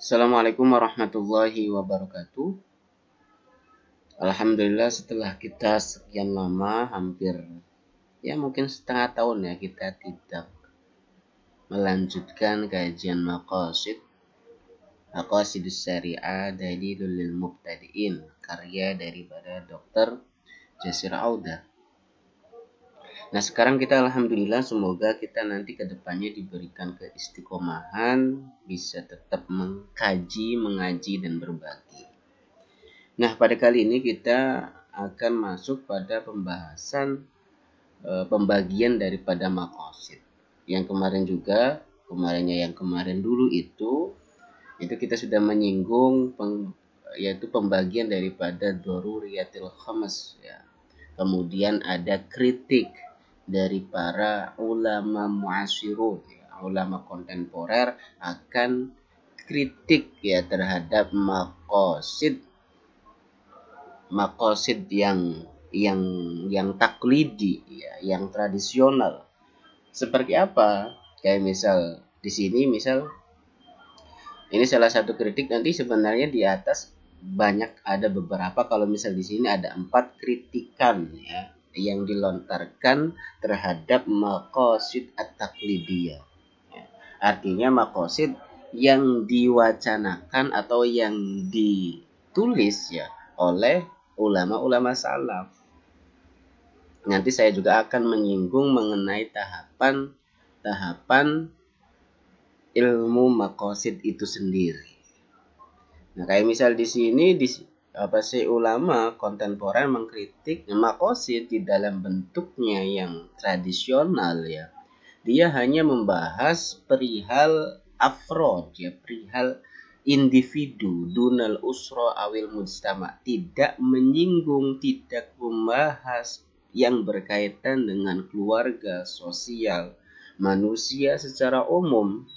Assalamualaikum warahmatullahi wabarakatuh. Alhamdulillah setelah kita sekian lama, hampir mungkin setengah tahun ya, kita tidak melanjutkan kajian Maqasidus Syariah Dalilul lil Mubtadi'in, karya daripada Dr. Jasir Auda. Nah, sekarang kita alhamdulillah, semoga kita nanti ke depannya diberikan keistiqomahan, bisa tetap mengkaji, mengaji, dan berbagi. Nah, pada kali ini kita akan masuk pada pembahasan pembagian daripada maqasid. Yang kemarin dulu itu kita sudah menyinggung yaitu pembagian daripada daruriyatil khams ya. Kemudian ada kritik dari para ulama mu'asirun ya, ulama kontemporer akan kritik ya terhadap maqasid yang taklidi ya, yang tradisional. Seperti apa? Kayak misal di sini, ini salah satu kritik. Nanti sebenarnya di atas banyak, ada beberapa. Kalau misal di sini ada 4 kritikan ya yang dilontarkan terhadap maqasid at-taklidiyah. Ya. Artinya maqasid yang diwacanakan atau yang ditulis ya oleh ulama-ulama salaf. Nanti saya juga akan menyinggung mengenai tahapan ilmu maqasid itu sendiri. Nah, kayak misal di sini ulama kontemporer mengkritik maqasid di dalam bentuknya yang tradisional ya. Dia hanya membahas perihal afrod ya, perihal individu, dunal usra awil mujtama, tidak menyinggung, tidak membahas yang berkaitan dengan keluarga, sosial, manusia secara umum.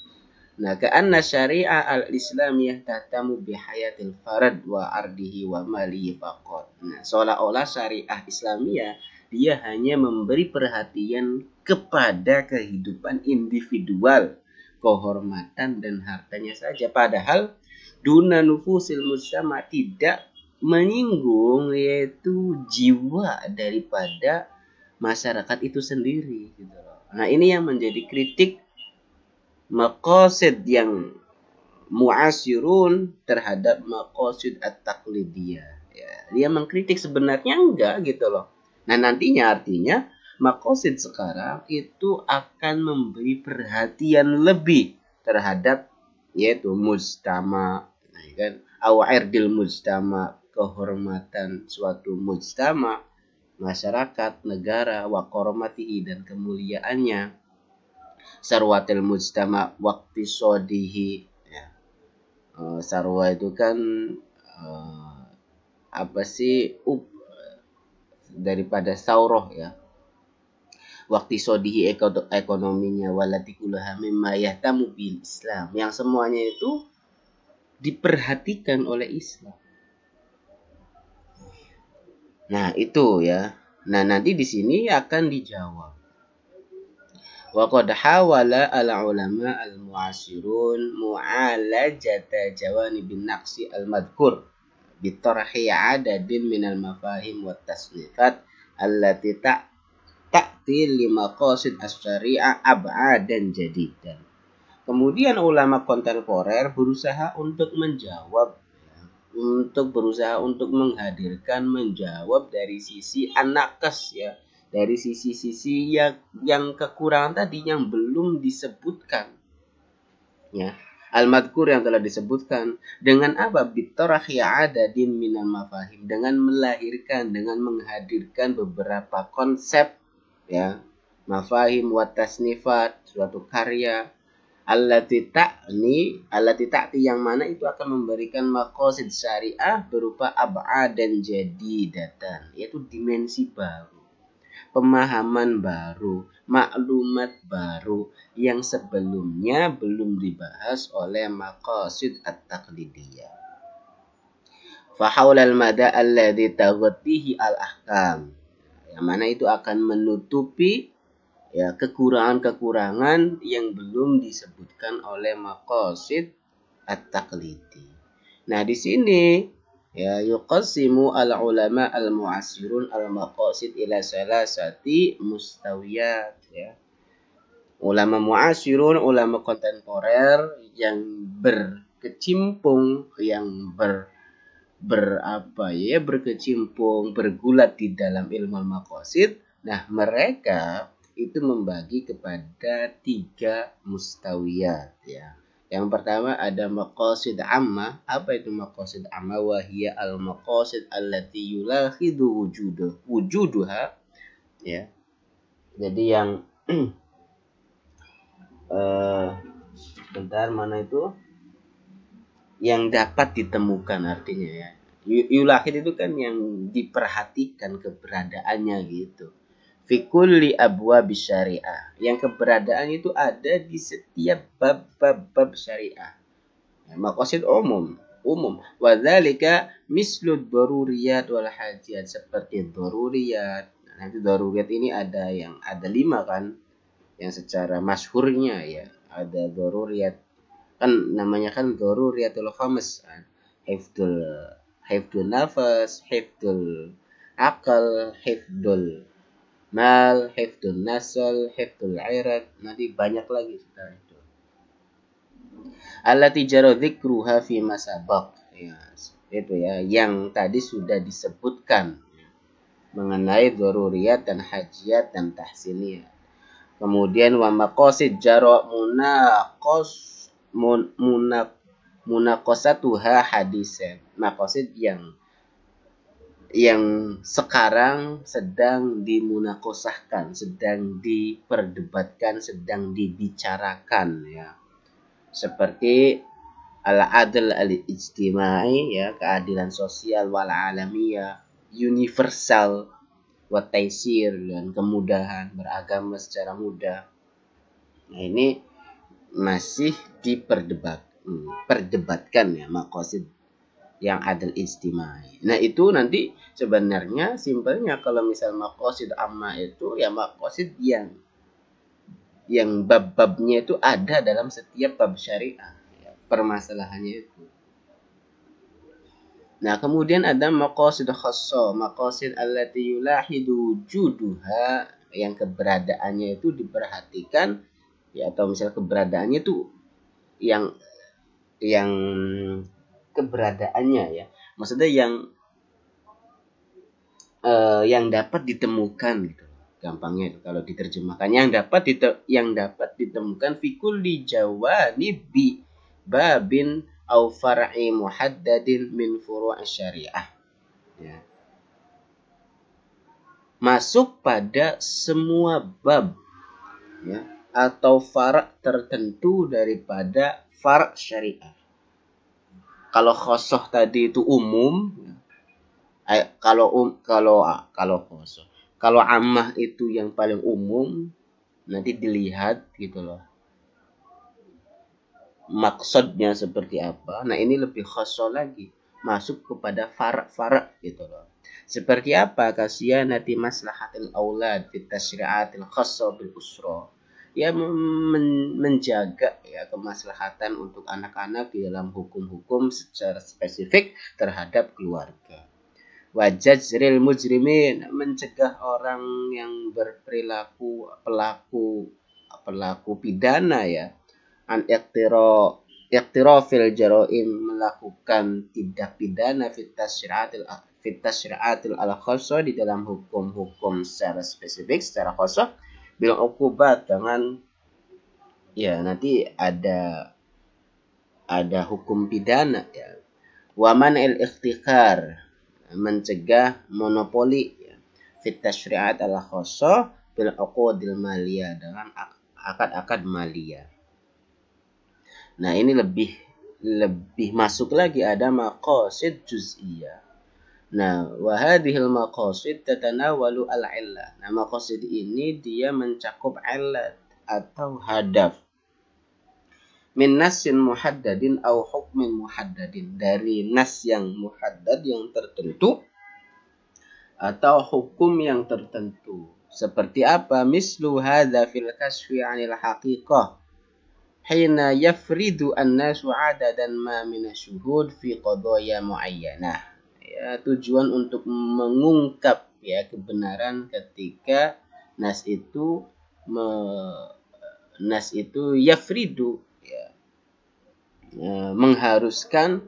Nah, ka'anna syariah al-islamiyah tahtamu bihayatil farad wa ardihi wa malihi faqat. Nah, seolah-olah syariah Islamiyah dia hanya memberi perhatian kepada kehidupan individual, kehormatan dan hartanya saja. Padahal duna nufusil mujtama, tidak menyinggung yaitu jiwa daripada masyarakat itu sendiri gitu loh. Nah, ini yang menjadi kritik maqasid yang mu'asirun terhadap maqasid at-taklidiyah ya. Dia mengkritik, sebenarnya enggak gitu loh. Nah, nantinya artinya maqasid sekarang itu akan memberi perhatian lebih terhadap yaitu mujtama, kan, awa'irdil mujtama, kehormatan suatu mujtama, masyarakat, negara, wa koromatihi, dan kemuliaannya, sarwatil mujtama waktu sodihi ya. Sarwa itu kan daripada sauroh ya, waktu sodihi ekonominya, walatikulaha mimma yahtamu bil Islam, yang semuanya itu diperhatikan oleh Islam. Nah, itu ya. Nah, nanti di sini akan dijawab. Wa qad hawala al-ulama al-mu'asirun mu'alajata jawanibin naqsi al-madhkur bitarhi adadin minal mafahim wa tasnifat allati ta'ti li maqasid as-syari'ah ab'adan jadidan. Kemudian ulama kontemporer berusaha untuk menghadirkan, menjawab dari sisi an-naqs ya, dari sisi-sisi yang kekurangan tadi yang belum disebutkan ya, al-madhkur yang telah disebutkan, dengan apa? Bitarahi adadin minal mafahim, dengan menghadirkan beberapa konsep ya, mafahim wa tasnifat, suatu karya allati ta'ti, yang mana itu akan memberikan maqasid syariah berupa ab'adan jadidatan, yaitu dimensi baru, pemahaman baru, maklumat baru yang sebelumnya belum dibahas oleh maqasid at-taqlidiyah. Fahaulal mada alladhi taghtihi al-ahkam, yang mana itu akan menutupi ya kekurangan-kekurangan yang belum disebutkan oleh maqasid at-taqlidi. Nah, di sini ya yuqassimu al-ulama al-mu'asirun al-maqasid ila salasati mustawiyat ya. Ulama mu'asirun, ulama kontemporer yang berkecimpung, yang berkecimpung, bergulat di dalam ilmu maqasid. Nah, mereka itu membagi kepada 3 mustawiyat ya. Yang pertama ada maqasid amma. Apa itu maqasid amma? Wahiyya al-maqasid allati yulakhidu wujuduha ya. Jadi yang bentar, mana itu? Yang dapat ditemukan artinya ya. Yulakhid itu kan yang diperhatikan keberadaannya gitu. Fi kulli abwabis syariah. Yang keberadaan itu ada di setiap bab-bab syariah. Ya, maqasid umum. Wa dzalika mislud daruriyat wal hajat, seperti daruriyat. Nanti daruriyat ini ada 5 kan. Yang secara masyhurnya ya, ada daruriyat kan namanya kan daruriyatul khams. Hifdul nafas, hifdul akal, hifdul mal, hifdul nasal, hifdul irad, nanti banyak lagi setelah itu. Allati jara dzikruha fi masabaq. Ya, itu ya yang tadi sudah disebutkan mengenai daruriyat dan hajiyat dan tahsiniyat. Kemudian wa maqasid jara munaqasatuha hadisan. Maqasid yang sekarang sedang dimunakosahkan, sedang diperdebatkan, sedang dibicarakan ya. Seperti al-adl al-ijtimai ya, keadilan sosial, wal alamiyah, universal, wa taisir, dan kemudahan beragama secara mudah. Nah, ini masih diperdebatkan ya, maqasid yang adil ijtimai. Nah, itu nanti sebenarnya simpelnya kalau misal maqasid amma itu ya maqasid yang bab-babnya itu ada dalam setiap bab syariah ya, permasalahannya itu. Nah, kemudian ada maqasid khassa, maqasid allati yulahidu wujuduha, yang keberadaannya itu diperhatikan ya, atau misal keberadaannya itu yang keberadaannya ya, maksudnya yang dapat ditemukan gitu, gampangnya itu kalau diterjemahkan, yang dapat ditemukan fi kulli jawanibi babin au far'i muhaddadin min furu' syariah ya. Masuk pada semua bab ya, atau far' tertentu daripada far' syariah. Kalau khosoh tadi itu umum, kalau khosoh, kalau ammah itu yang paling umum, nanti dilihat gitu loh, maksudnya seperti apa. Nah, ini lebih khosoh lagi, masuk kepada far' gitu loh. Seperti apa? Kasihanati maslahatil aulad fit tasyri'atil khassa bil usra. Ya, menjaga ya kemaslahatan untuk anak-anak di dalam hukum-hukum secara spesifik terhadap keluarga. Wajazril mujrimin, mencegah orang yang berperilaku pelaku pidana ya, an iqtirafil jaraim, melakukan tindak pidana fit tasyri'atil al-khassa, di dalam hukum-hukum secara spesifik, secara khassa, bil uqubat, dengan ya nanti ada hukum pidana ya. Wa man'il ikhtikar, mencegah monopoli ya, fit tasyri'at al-khassa bil uqudil maliyah, dengan akad-akad maliyah. Nah, ini lebih masuk lagi, ada maqasid juz'iyah. Nah, wa hadhil maqasid tatanawalu al-illah. Nah, maqasid ini dia mencakup illat atau hadaf. Min nassin muhaddadin au hukmin muhaddadin, dari nas yang muhaddad, yang tertentu, atau hukum yang tertentu. Seperti apa? Mislu hadza fil kasfi 'anil haqiqah hina yafridu an-nasu adadan ma minasyuhud fi qadaya muayyanah. Ya, tujuan untuk mengungkap ya kebenaran ketika nas itu yafridu ya, mengharuskan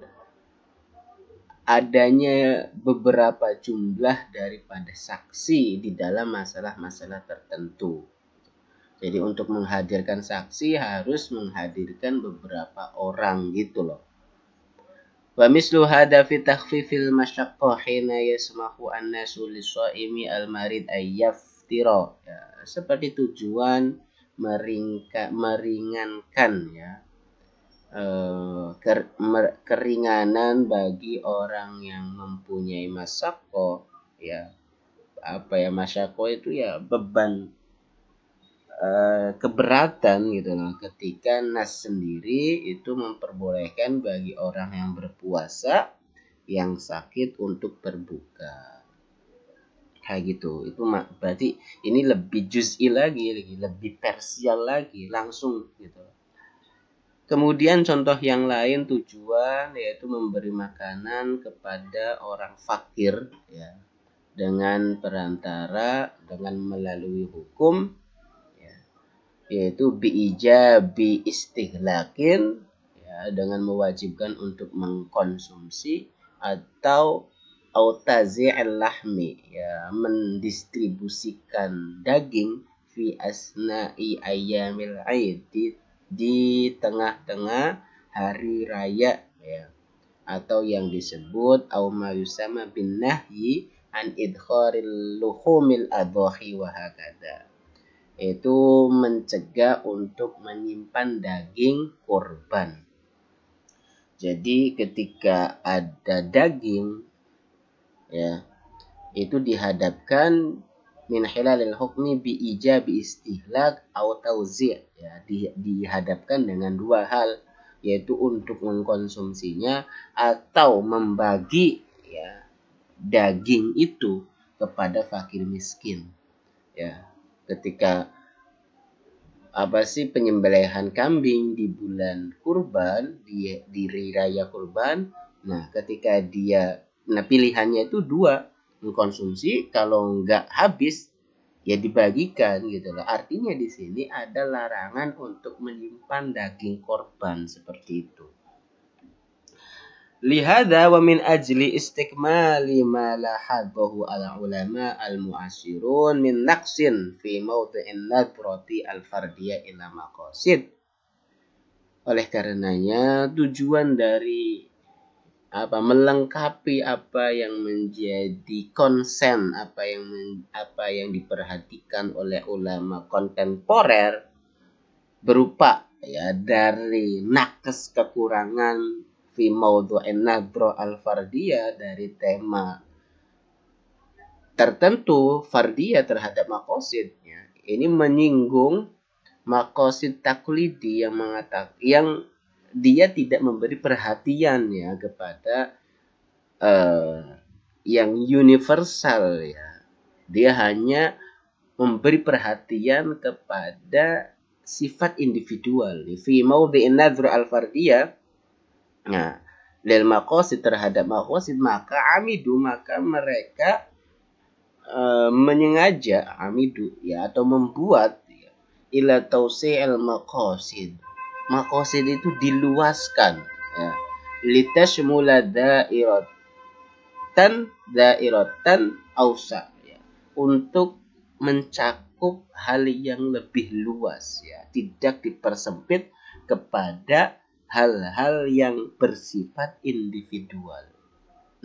adanya beberapa jumlah daripada saksi di dalam masalah-masalah tertentu. Jadi untuk menghadirkan saksi harus menghadirkan beberapa orang gitu loh. Wa mislu hada fi takhfifil masyaqqah hina yasmahu an-nasu lis-shaimi al-marid ayyaftira. Ya, seperti tujuan meringankan ya keringanan bagi orang yang mempunyai masyaqqah ya. Apa ya masyaqqah itu ya beban keberatan gitu loh, ketika nas sendiri itu memperbolehkan bagi orang yang berpuasa yang sakit untuk berbuka kayak gitu. Itu berarti ini lebih juz'i lagi, lebih parsial lagi, langsung gitu. Kemudian contoh yang lain tujuan yaitu memberi makanan kepada orang fakir ya, dengan perantara dengan melalui hukum yaitu biijabi istighlakin ya, dengan mewajibkan untuk mengkonsumsi atau autazi'il lahmi ya, mendistribusikan daging fi asna'i ayyamil aid di tengah-tengah hari raya ya, atau yang disebut au ma yusama bin nahyi an idkharil luhumil adhahi wa hakadha, itu mencegah untuk menyimpan daging kurban. Jadi ketika ada daging ya, itu dihadapkan min hilalil hukmi bi ijabi istihlak atau tauzi' ya, dihadapkan dengan dua hal, yaitu untuk mengkonsumsinya atau membagi ya daging itu kepada fakir miskin ya. Ketika penyembelihan kambing di bulan kurban, di raya kurban, nah ketika pilihannya itu dua, mengkonsumsi, kalau nggak habis ya dibagikan gitu loh. Artinya di sini ada larangan untuk menyimpan daging korban seperti itu. Lihada wa min ajli istikmali ma lahadahu al-ulama al-mu'asirun min naqsin fi mawdi'in nadrati al-fardiyah ila maqasid. Oleh karenanya tujuan dari melengkapi apa yang menjadi konsen, apa yang diperhatikan oleh ulama kontemporer berupa ya dari nakes kekurangan fi mawdu'in nadra al-fardiyah, dari tema tertentu fardiyah terhadap maqasid ya. Ini menyinggung maqasid taklidi yang dia tidak memberi perhatian ya kepada yang universal ya. Dia hanya memberi perhatian kepada sifat individual. Fi mawdi'in nadra al-fardiyah, nah, lil maqasid terhadap maqasid, maka mereka menyengaja ya, atau membuat ya, ila tausi'il maqasid. Maqasid itu diluaskan ya, litashmula dairatan ausa ya, untuk mencakup hal yang lebih luas ya, tidak dipersempit kepada hal-hal yang bersifat individual.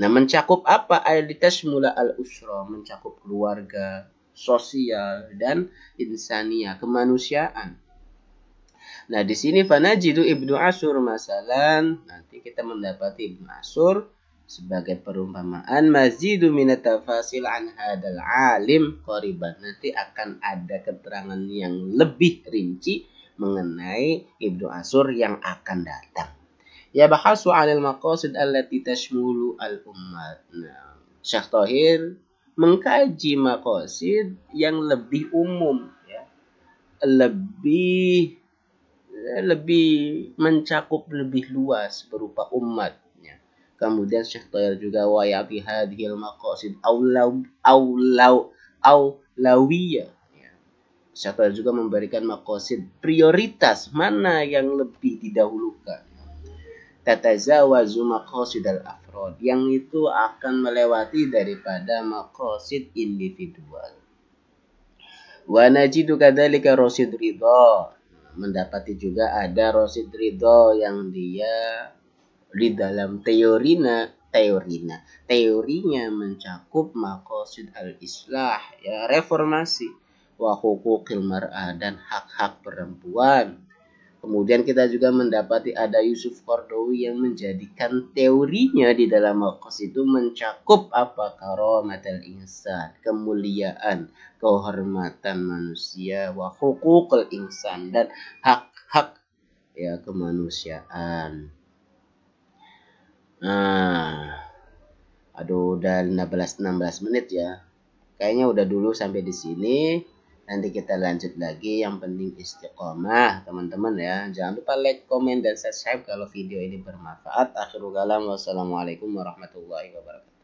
Nah, mencakup apa? Ayatashmula al-usra, mencakup keluarga, sosial, dan insaniyah, kemanusiaan. Nah, di sini fanajidu Ibnu Ashur masalan, nanti kita mendapati Ibnu Ashur sebagai perumpamaan mazidu minat tafasil an hadal alim qariban. Nanti akan ada keterangan yang lebih rinci mengenai Ibnu Ashur yang akan datang. Ya bahasu 'alal maqasid allati tashmulu al-ummat. Nah, Syekh Thahir mengkaji maqasid yang lebih umum ya, lebih lebih mencakup lebih luas berupa umatnya. Kemudian Syekh Toyir juga wa ya'ti hadhil maqasid aulawiyah. Syekh Toyir juga memberikan maqasid prioritas mana yang lebih didahulukan. Tatazawazu maqasidal afrod, yang itu akan melewati daripada maqasid individual. Wa najidu kadzalika Rasid Ridha, mendapati juga ada Rasid Ridha yang dia di dalam teorinya mencakup maqasid al-islah, ya, reformasi, wa huquqil mar'ah, dan hak-hak perempuan. Kemudian kita juga mendapati ada Yusuf Qaradawi yang menjadikan teorinya di dalam maqasid itu mencakup apa? Karamatul insan, kemuliaan, kehormatan manusia, wa huququl insan, dan hak-hak, ya, kemanusiaan. Nah, aduh, udah 16 menit ya. Kayaknya udah dulu sampai di sini. Nanti kita lanjut lagi. Yang penting istiqomah, teman-teman ya. Jangan lupa like, komen, dan subscribe kalau video ini bermanfaat. Akhirul kalam, wassalamualaikum warahmatullahi wabarakatuh.